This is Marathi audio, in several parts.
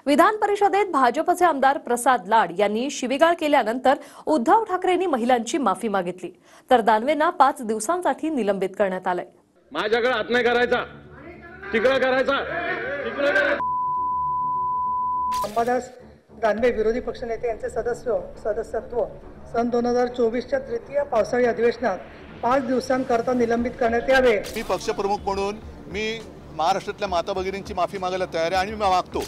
विधान परिषदेत भाजपचे आमदार प्रसाद लाड यांनी शिवीगाळ केल्यानंतर उद्धव ठाकरेंनी महिलांची माफी मागितली, तर दानवेंना 5 दिवसांसाठी निलंबित करण्यात आले। माझ्याकडे हात नाही करायचा, तिकडे करायचा, अंबादास दानवे विरोधी पक्षनेते यांचे सदस्यत्व सन 2024च्या तृतीय पावसाळी अधिवेशनात 5 दिवसांकरता निलंबित करण्यात यावे। मी पक्षप्रमुख म्हणून मी महाराष्ट्रातल्या माता भगिनींची माफी मागायला तयार आहे आणि मी मागतो।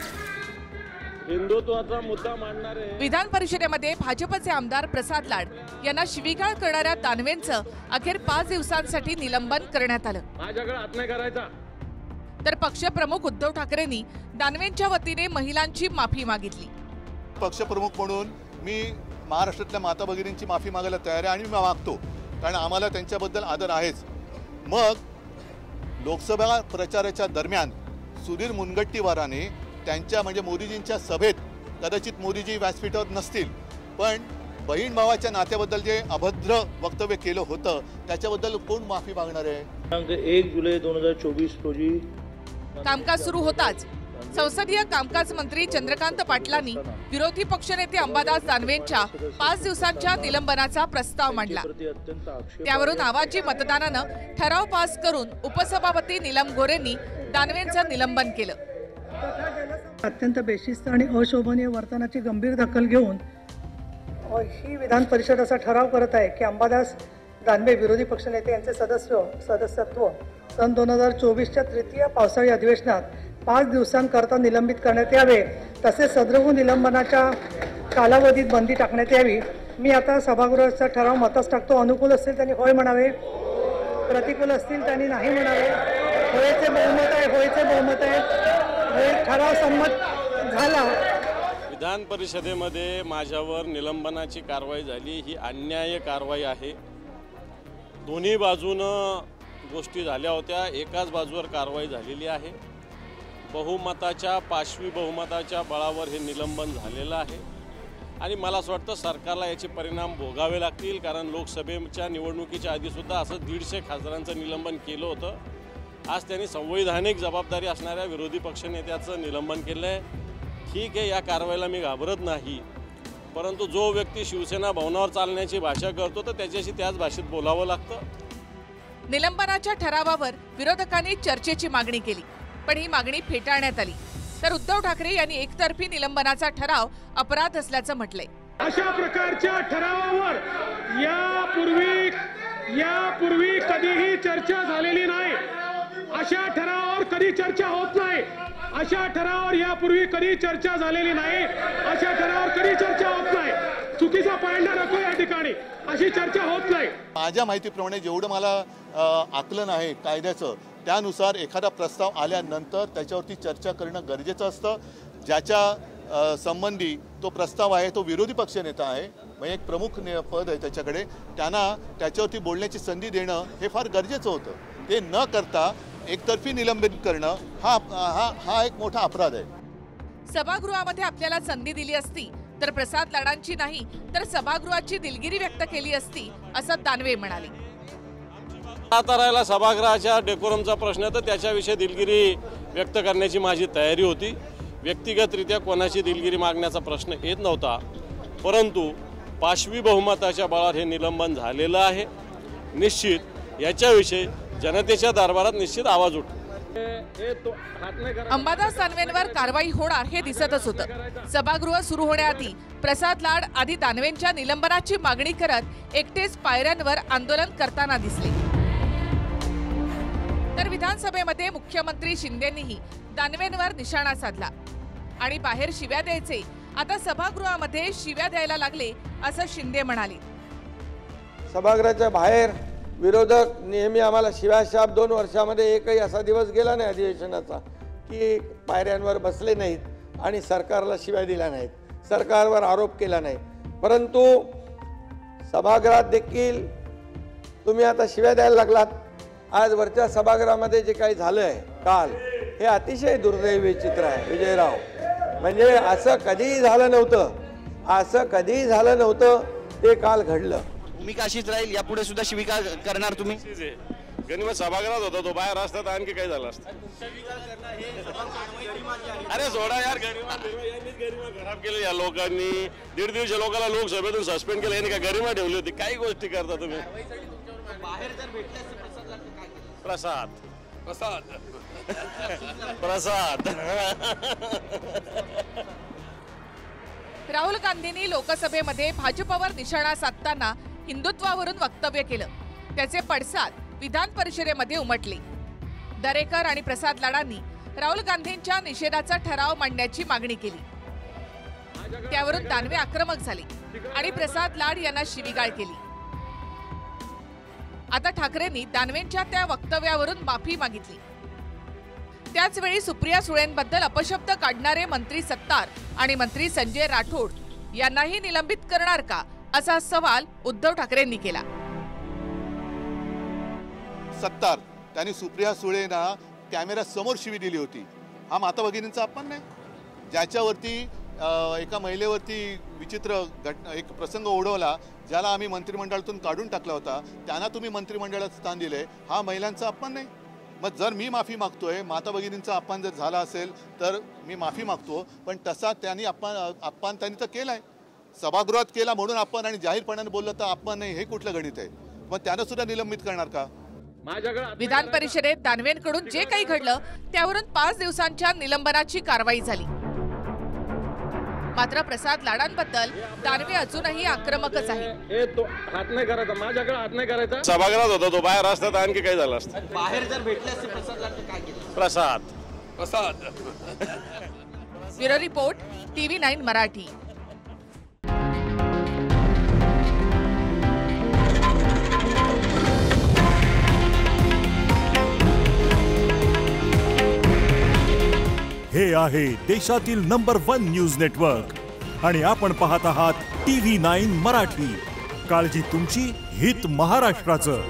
हिंदुत्वाचा मुद्दा मांडणारे विधान परिषदेमध्ये भाजपचे आमदार प्रसाद लाड यांना शिवीगाळ करणाऱ्या दानवेंचं अखेर 5 दिवसांसाठी निलंबन करण्यात आलं। माझ्याकडे हात नाही करायचा, तर पक्षप्रमुख उद्धव ठाकरेंनी दानवेंच्या वतीने महिलांची माफी मागितली। पक्षप्रमुख म्हणून मी महाराष्ट्रातल्या माता भगिनींची माफी मागायला तयार आहे आणि मी मागतो, कारण आम्हाला त्यांच्याबद्दल आदर आहेच। मग लोकसभा प्रचाराच्या दरम्यान सुधीर मुनगंटीवाराने त्यांच्या म्हणजे मोदीजींच्या सभेत कदाचित मोदीजी व्यासपीठावर नसतील, पण बहीण भावाच्या नात्याबद्दल जे अभद्र वक्तव्य केलं होतं त्याच्याबद्दल कोण माफी मागणार आहे? 1 जुलै 2024 रोजी कामकाज सुरू होताच संसदीय कामकाज मंत्री चंद्रकांत पाटलांनी विरोधी पक्षनेते अंबादास दानवेंच्या 5 दिवसांच्या निलंबनाचा प्रस्ताव मांडला। त्यावरून आवाजी मतदानानं ठराव पास करून उपसभापती नीलम गोरेंनी दानवेंचं निलंबन केलं। अत्यंत बेशिस्त आणि अशोभनीय वर्तनाची गंभीर दखल घेऊन ही विधान परिषद असा ठराव करत आहे की अंबादास दानवे विरोधी पक्षनेते यांचे सदस्यत्व सन 2024च्या तृतीय पावसाळी अधिवेशनात 5 दिवसांकरता निलंबित करण्यात यावे, तसेच सदृह निलंबनाच्या कालावधीत बंदी टाकण्यात यावी। मी आता सभागृहाचा ठराव मतास टाकतो। अनुकूल असतील त्यांनी होय म्हणावे, प्रतिकूल असतील त्यांनी नाही म्हणावे। होयचे बहुमत आहे। ठराव संमत झाला। विधान परिषदेमध्ये माझ्यावर निलंबनाची कारवाई झाली, ही अन्याय कारवाई आहे। दोन्ही बाजूनं गोष्टी झाल्या होत्या, एकाच बाजूवर कारवाई झालेली आहे। बहुमताच्या पाशवी बहुमताच्या बळावर हे निलंबन झालेलं आहे आणि मला असं वाटतं सरकारला याचे परिणाम भोगावे लागतील, कारण लोकसभेच्या निवडणुकीच्या आधीसुद्धा असं 150 खासदारांचं निलंबन केलं होतं। आज त्यांनी संवैधानिक जबाबदारी असणाऱ्या विरोधी पक्षनेत्याचं निलंबन केलं आहे। ठीक आहे, या कारवाईला मी घाबरत नाही, परंतु जो व्यक्ती शिवसेना भवनावर चालण्याची भाषा करतो तर त्याच्याशी त्याच भाषेत बोलावं लागतं। निलंबनाच्या ठरावावर विरोधकांनी चर्चेची मागणी केली, पण ही मागणी फेटाळण्यात आली, तर उद्धव ठाकरे यांनी एकतर्फी निलंबनाचा ठराव अपराध असल्याचं म्हटलंय। अशा प्रकारच्या ठरावावर यापूर्वी कधीही चर्चा झालेली नाही। अशा ठरावावर कधी चर्चा होत नाही। अशा ठरावावर यापूर्वी कधी चर्चा झालेली नाही। अशा ठरावावर कधी चर्चा होत नाही। चुकीचा पाळणा नको या ठिकाणी, अशी चर्चा होत नाही। माझ्या माहितीप्रमाणे जेवढं मला आकलन आहे कायद्याचं, त्यानुसार एखादा प्रस्ताव आल्यानंतर त्याच्यावरती चर्चा करणं गरजेचं असतं। ज्याच्या संबंधी तो प्रस्ताव आहे तो विरोधी पक्षनेता आहे, म्हणजे एक प्रमुख पद आहे त्याच्याकडे, त्यांना त्याच्यावरती बोलण्याची संधी देणं हे फार गरजेचं होतं। ते न करता एकतर्फी निलंबित करणं हा एक मोठा अपराध आहे। सभागृहामध्ये आपल्याला संधी दिली असती तर प्रसाद लाडांची नाही तर सभागृहाची दिलगिरी व्यक्त केली असती, असं दानवे म्हणाले। आता राहिला सभागृहाच्या डेकोरमचा प्रश्न, तर त्याच्याविषयी दिलगिरी व्यक्त करण्याची माझी तयारी होती। व्यक्तिगतरित्या कोणाची दिलगिरी मागण्याचा प्रश्न येत नव्हता, परंतु पाशवी बहुमताच्या बळावर हे निलंबन झालेलं आहे। निश्चित याच्याविषयी जनतेच्या दरबारात निश्चित आवाज उठतो। अंबादास दानवेंवर कारवाई होणार हे दिसतच होतं। सभागृह सुरू होण्याआधी प्रसाद लाड आधी दानवेंच्या निलंबनाची मागणी करत एकटेच पायऱ्यांवर आंदोलन करताना दिसले, तर विधानसभेमध्ये मुख्यमंत्री शिंदेंनीही दानवेंवर निशाणा साधला आणि बाहेर शिव्या द्यायचे, आता सभागृहामध्ये शिव्या द्यायला लागले, असं शिंदे म्हणाले। सभागृहाच्या बाहेर विरोधक नेहमी आम्हाला शिव्याशाप, 2 वर्षामध्ये एकही असा दिवस गेला नाही अधिवेशनाचा की पायऱ्यांवर बसले नाहीत आणि सरकारला शिव्या दिल्या नाहीत, सरकारवर आरोप केला नाही। परंतु सभागृहात देखील तुम्ही आता शिव्या द्यायला लागलात। आज वरच्या सभागृहामध्ये जे काही झालं आहे काल, हे अतिशय दुर्दैवी चित्र आहे विजयराव। म्हणजे असं कधीही झालं नव्हतं, ते काल घडलं। भूमिका अशीच राहील, यापुढे सुद्धा शिवीगाळ करणार तुम्ही? गणिमत सभागृहात होता तो, बाहेर असता तर आणखी काय झालं असतं. अरे सोडा यार, गरिमा खराब केलं या लोकांनी. 150 लोकांना लोकसभेतून सस्पेंड केलं, यांनी का गरिमा ठेवली होती? काही गोष्टी करता तुम्ही. प्रसाद प्रसाद प्रसाद. राहुल गांधींनी लोकसभेमध्ये भाजपवर निशाणा साधताना हिंदुत्वावरून वक्तव्य केलं. त्याचे पडसाद विधान परिषदेमध्ये उमटले. दरेकर आणि प्रसाद लाडांनी राहुल गांधींच्या निषेधाचा ठराव मांडण्याची मागणी केली. त्यावरून दानवे आक्रमक झाले आणि प्रसाद लाड यांना शिवीगाळ केली. आता ठाकरेंनी दानवेंच्या त्या वक्तव्यावरून माफी मागितली. त्याचवेळी सुप्रिया सुळेंबद्दल अपशब्द काढणारे मंत्री सत्तार आणि मंत्री संजय राठोड यांनाही निलंबित करणार का, असा सवाल उद्धव ठाकरेंनी केला. सत्तार त्यांनी सुप्रिया सुळेंना कॅमेरा समोर शिवी दिली होती. हा माता भगिनींचा अपमान नाही? ज्याच्यावरती एका महिलेवरती विचित्र एक प्रसंग ओढवला, ज्याला आम्ही मंत्रिमंडळातून काढून टाकला होता, त्यांना तुम्ही मंत्रिमंडळात स्थान दिले, हा महिलांचा अपमान नाही? मग जर मी माफी मागतोय, माता भगिनींचा अपमान जर झाला असेल तर मी माफी मागतो, पण तसा त्यांनी अपमान त्यांनी तर केलाय. सभागृहात केला म्हणून अपमान आणि जाहीरपणाने बोललं तर अपमान नाही, हे कुठलं गणित आहे? मग त्यांना सुद्धा निलंबित करणार का? विधान परिषदेत दानवेंकडून जे काही घडलं त्यावरून 5 दिवसांच्या निलंबनाची कारवाई झाली. मात्र प्रसाद लाडांबद्दल दानवे अजूनही आक्रमकच आहे. हात नाही करायचा, माझ्याकडे हात नाही करायचा. सभागृहात होता तो, बाहेर असता तर आणखी काय झालं असतं. बाहेर जर भेटले असते प्रसाद लाड काय केलं? Prasad Prasad. Bureau report, TV9 Marathi. हे आहे देशातील नंबर 1 न्यूज नेटवर्क आणि आपण पाहत आहात TV9 मराठी. काळजी तुमची, हित महाराष्ट्राचं.